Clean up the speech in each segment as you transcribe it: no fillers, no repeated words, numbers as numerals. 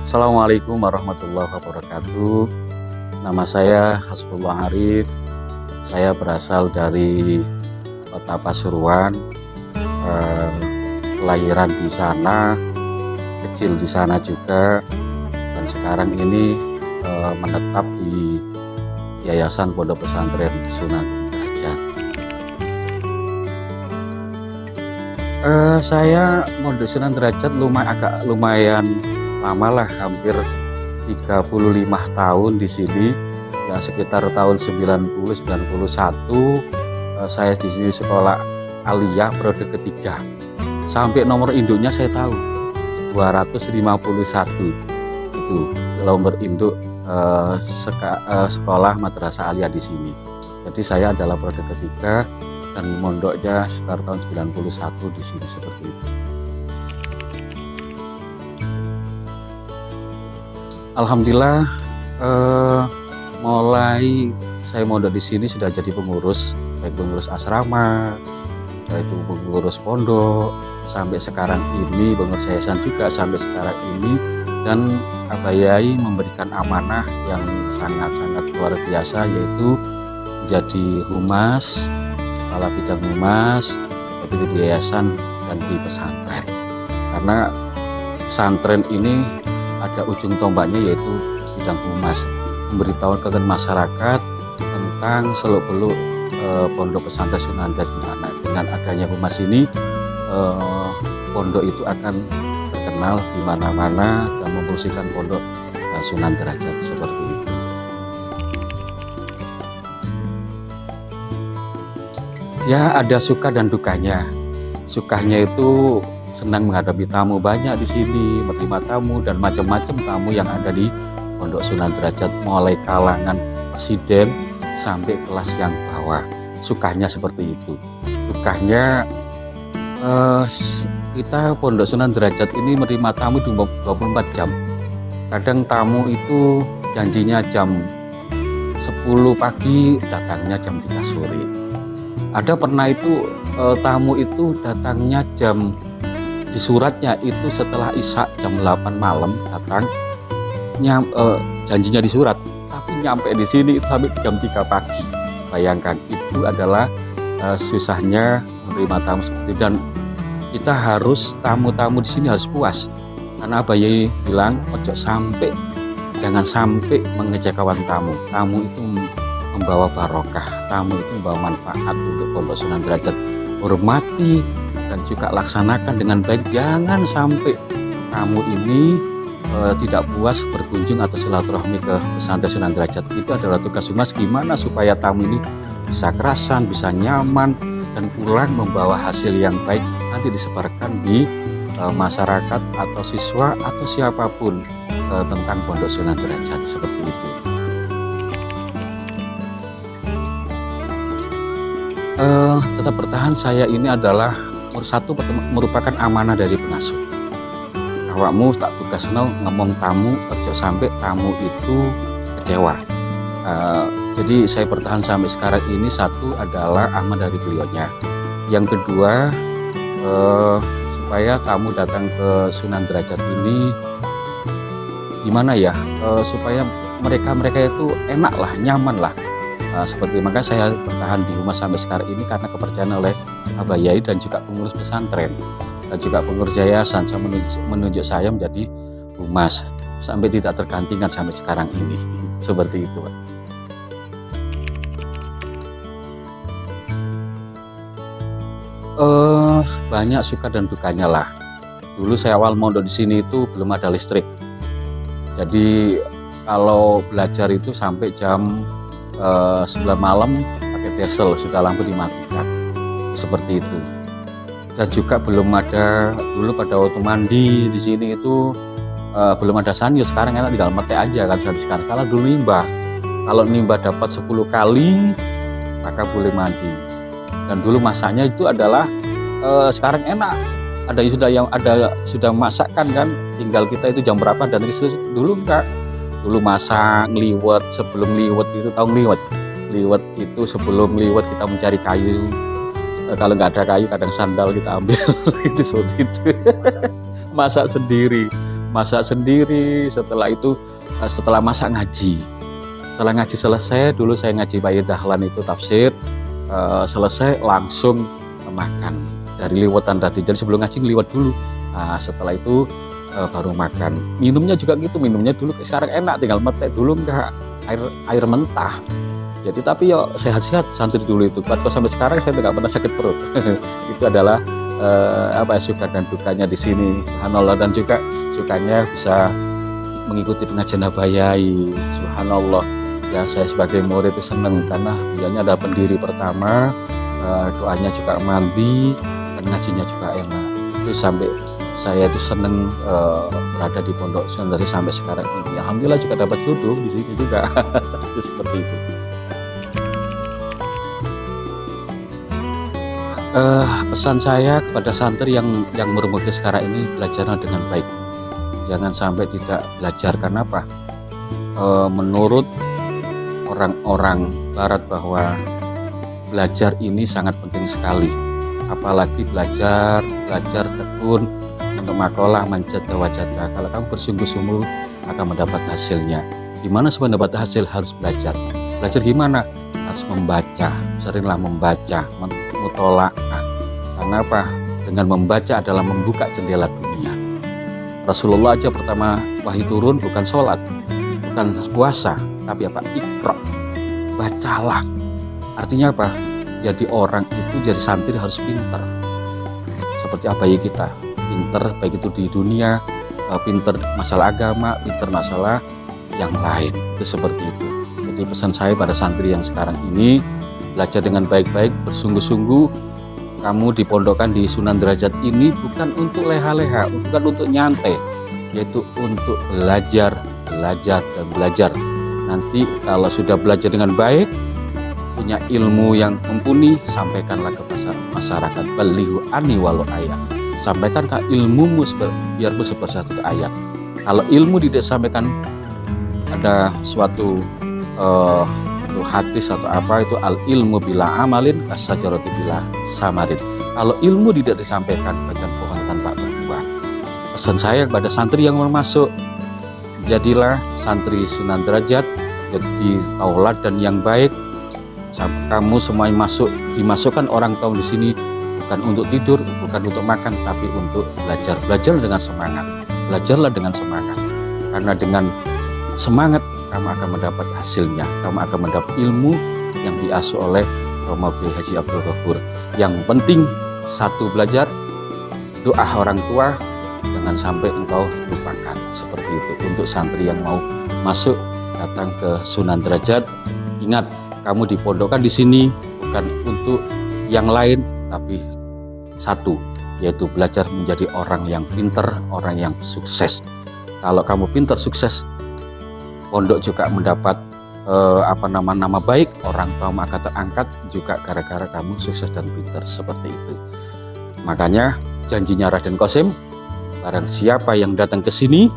Assalamualaikum warahmatullahi wabarakatuh. Nama saya Hasbullah Arif. Saya berasal dari Kota Pasuruan. Kelahiran di sana, kecil di sana juga, dan sekarang ini menetap di Yayasan Pondok Pesantren Sunan Derajat. Saya Pondok Sunan Derajat agak lumayan lama lah, hampir 35 tahun di sini. Ya sekitar tahun 90-91 saya di sini sekolah aliyah periode ketiga. Sampai nomor induknya saya tahu 251. Itu nomor induk sekolah madrasah aliyah di sini. Jadi saya adalah periode ketiga dan mondoknya sekitar tahun 91 di sini seperti itu. Alhamdulillah, mulai saya mondok di sini sudah jadi pengurus, baik pengurus asrama, baik itu pengurus pondok, sampai sekarang ini pengurus yayasan juga sampai sekarang ini. Dan Abah Yai memberikan amanah yang sangat-sangat luar biasa, yaitu menjadi humas, kepala bidang humas, baik itu di yayasan dan di pesantren. Karena pesantren ini ada ujung tombaknya, yaitu bidang humas, memberitahu ke masyarakat tentang seluk-beluk pondok pesantren Sunan Derajat. Dengan adanya humas ini, pondok itu akan terkenal di mana-mana dan mempromosikan pondok Sunan Derajat seperti itu. Ya, ada suka dan dukanya. Sukanya itu senang menghadapi tamu banyak di sini, menerima tamu dan macam-macam tamu yang ada di Pondok Sunan Derajat, mulai kalangan presiden sampai kelas yang bawah. Sukanya seperti itu. Dukanya kita Pondok Sunan Derajat ini menerima tamu 24 jam. Kadang tamu itu janjinya jam 10 pagi, datangnya jam 3 sore. Ada pernah itu tamu itu datangnya di suratnya itu setelah Isya jam 8 malam datang, janjinya di surat, tapi nyampe di sini itu sampai jam 3 pagi. Bayangkan, itu adalah susahnya menerima tamu seperti itu. Dan kita harus, tamu-tamu di sini harus puas, karena Abah Yai bilang jangan sampai mengecewakan tamu. Tamu itu membawa barokah, tamu itu membawa manfaat untuk Pondok Sunan Derajat. Hormati dan juga laksanakan dengan baik. Jangan sampai tamu ini tidak puas berkunjung atau silaturahmi ke pesantren Sunan Derajat. Itu adalah tugas humas, gimana supaya tamu ini bisa kerasan, bisa nyaman, dan pulang membawa hasil yang baik, nanti disebarkan di masyarakat atau siswa atau siapapun tentang Pondok Sunan Derajat seperti itu. Tetap bertahan, saya ini adalah nomor satu, merupakan amanah dari pengasuh. Awakmu tak tugas ngomong tamu, ojo sampai tamu itu kecewa. Jadi saya bertahan sampai sekarang ini, satu adalah amanah dari beliaunya. Yang kedua, supaya tamu datang ke Sunan Derajat ini gimana ya, supaya mereka itu enak lah, nyaman lah. Seperti maka saya bertahan di humas sampai sekarang ini karena kepercayaan oleh Abah Yai dan juga pengurus pesantren dan juga pengurus yayasan menunjuk saya menjadi humas sampai tidak tergantikan sampai sekarang ini. Seperti itu, Pak. Banyak suka dan dukanya lah. Dulu saya awal mondok di sini itu belum ada listrik. Jadi kalau belajar itu sampai jam 9 malam pakai diesel, sudah lampu dimatikan seperti itu. Dan juga belum ada, dulu pada waktu mandi di sini itu belum ada sanyo. Sekarang enak tinggal mete aja kan. Sekarang kalau dulu nimbah, kalau nimbah dapat 10 kali maka boleh mandi. Dan dulu masaknya itu adalah sekarang enak, sudah masakkan kan, tinggal kita itu jam berapa. Dan dulu enggak, dulu masak ngeliwet, sebelum liwet itu tahu liwet itu sebelum liwet kita mencari kayu. Kalau nggak ada kayu kadang sandal kita ambil itu seperti itu. Masak sendiri, masak sendiri. Setelah itu setelah masak ngaji. Setelah ngaji selesai, dulu saya ngaji Bayi Dahlan itu tafsir, selesai langsung makan dari liwetan tadi. Jadi sebelum ngaji ngeliwat dulu. Setelah itu baru makan. Minumnya juga gitu, minumnya dulu sekarang enak, tinggal metek, dulu enggak air mentah. Jadi tapi ya sehat-sehat santri dulu itu. Buat sampai sekarang saya tidak pernah sakit perut. Itu adalah suka dan dukanya di sini. Subhanallah, dan juga sukanya bisa mengikuti pengajian Abayai. Subhanallah. Ya saya sebagai murid itu senang karena dianya ada pendiri pertama, doanya juga mandi dan ngajinya juga enak. Itu sampai saya itu seneng berada di Pondok Sunan dari sampai sekarang ini. Alhamdulillah juga dapat jodoh di sini juga. Itu seperti itu. Pesan saya kepada santri yang bermuda sekarang ini, belajarlah dengan baik. Jangan sampai tidak belajar. Karena apa? Menurut orang-orang Barat bahwa belajar ini sangat penting sekali. Apalagi belajar tekun untuk makalah menjadi wajada. Kalau kamu bersungguh-sungguh akan mendapat hasilnya. Gimana supaya mendapat hasil? Harus belajar. Belajar gimana? Harus membaca. Seringlah membaca, mutola'ah. Karena apa? Dengan membaca adalah membuka jendela dunia. Rasulullah aja pertama wahyu turun bukan sholat, bukan puasa, tapi apa? Iqra. Bacalah. Artinya apa? Jadi orang itu, jadi santri harus pintar. Seperti Abayai kita. Pinter baik itu di dunia, pinter masalah agama, pinter masalah yang lain. Itu seperti itu. Jadi pesan saya pada santri yang sekarang ini, belajar dengan baik-baik, bersungguh-sungguh. Kamu dipondokkan di Sunan Derajat ini bukan untuk leha-leha, bukan untuk nyantai, yaitu untuk belajar, dan belajar. Nanti kalau sudah belajar dengan baik, punya ilmu yang mumpuni, sampaikanlah ke masyarakat. Balighu anni walau ayat. Sampaikan ke ilmumu biarpun seperti satu ayat. Kalau ilmu tidak sampaikan, ada suatu hadis atau apa itu, al ilmu bila amalin kasajarati bila samarin. Kalau ilmu tidak disampaikan, bagian pohon tanpa berbuah. Pesan saya kepada santri yang mau masuk, jadilah santri Sunan Derajat, jadi tauladan yang baik. Kamu semua yang dimasukkan orang tua di sini bukan untuk tidur, bukan untuk makan, tapi untuk belajar. Belajar dengan semangat. Belajarlah dengan semangat. Karena dengan semangat kamu akan mendapat hasilnya. Kamu akan mendapat ilmu yang diasuh oleh Romo Kiai Haji Abdul Ghafur. Yang penting satu, belajar, doa orang tua jangan sampai engkau lupakan. Seperti itu untuk santri yang mau masuk datang ke Sunan Derajat. Ingat, kamu dipondokkan di sini bukan untuk yang lain, tapi satu, yaitu belajar menjadi orang yang pintar, orang yang sukses. Kalau kamu pintar, sukses, pondok juga mendapat nama baik, orang tua akan terangkat juga gara-gara kamu sukses dan pintar seperti itu. Makanya janjinya Raden Qasim, barang siapa yang datang ke sini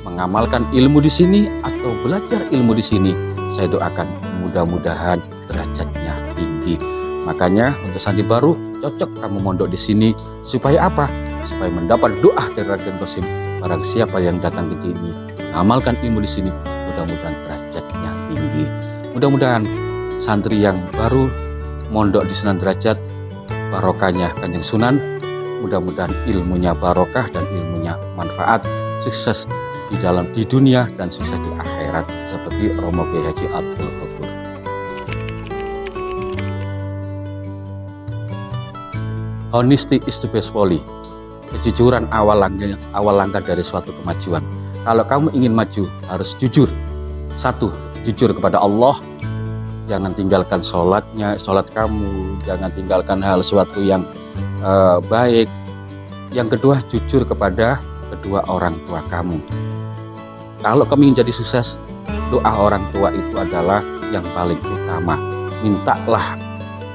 mengamalkan ilmu di sini atau belajar ilmu di sini, saya doakan mudah-mudahan derajatnya tinggi. Makanya untuk santri baru cocok kamu mondok di sini supaya apa? Supaya mendapat doa dari Raden Qasim. Barang siapa yang datang ke sini mengamalkan ilmu di sini, mudah-mudahan derajatnya tinggi. Mudah-mudahan santri yang baru mondok di Sunan Derajat, barokahnya Kanjeng Sunan, mudah-mudahan ilmunya barokah dan ilmunya manfaat, sukses di dunia dan sukses di akhirat seperti Romo Kiai Haji Abdul Ghafur. Honesty is the best policy. Kejujuran awal langkah dari suatu kemajuan. Kalau kamu ingin maju, harus jujur. Satu, jujur kepada Allah. Jangan tinggalkan sholat kamu. Jangan tinggalkan hal sesuatu yang baik. Yang kedua, jujur kepada kedua orang tua kamu. Kalau kamu ingin jadi sukses, doa orang tua itu adalah yang paling utama. Mintalah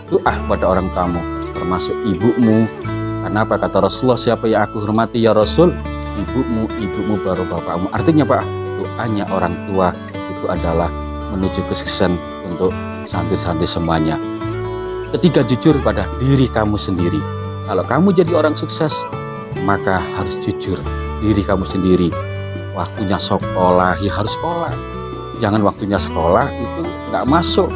doa kepada orang tuamu, termasuk ibumu. Kenapa? Kata Rasulullah, siapa yang aku hormati ya Rasul? Ibumu baru bapakmu. Artinya apa? Doanya orang tua itu adalah menuju kesuksesan untuk santri-santri semuanya. Ketiga, jujur pada diri kamu sendiri. Kalau kamu jadi orang sukses, maka harus jujur diri kamu sendiri. waktunya sekolah ya harus sekolah. Jangan waktunya sekolah itu nggak masuk,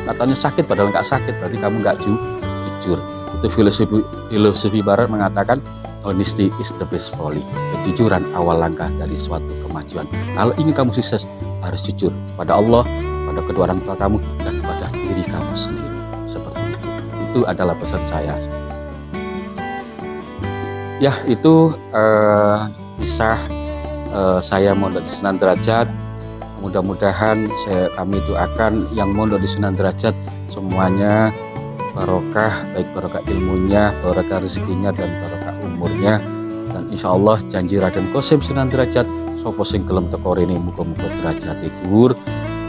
katanya sakit padahal nggak sakit, berarti kamu nggak jujur. Itu filosofi barat mengatakan honesty is the best policy. Kejujuran awal langkah dari suatu kemajuan. Kalau ingin kamu sukses, harus jujur pada Allah, pada kedua orang tua kamu, dan pada diri kamu sendiri. Seperti itu. Itu adalah pesan saya. Ya, itu kisah saya mondok di Sunan Derajat. Mudah-mudahan kami doakan yang mondok di Sunan Derajat semuanya barokah, baik barokah ilmunya, barokah rezekinya, dan barokah umurnya. Dan insya Allah janji Raden Qasim Sunan Derajat, sopo sing gelem teko rene muga-muga derajat dhuwur.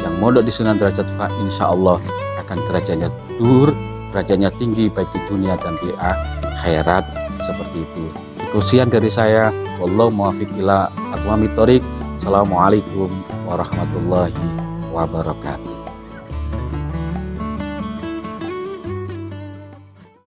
Yang mondok di Sunan Derajat insya Allah akan derajatnya dhuwur, derajatnya tinggi baik di dunia dan di akhirat. Seperti itu. Sekian dari saya. Wallahu muwaffiq ila aqwamit thoriq. Assalamualaikum warahmatullahi wabarakatuh.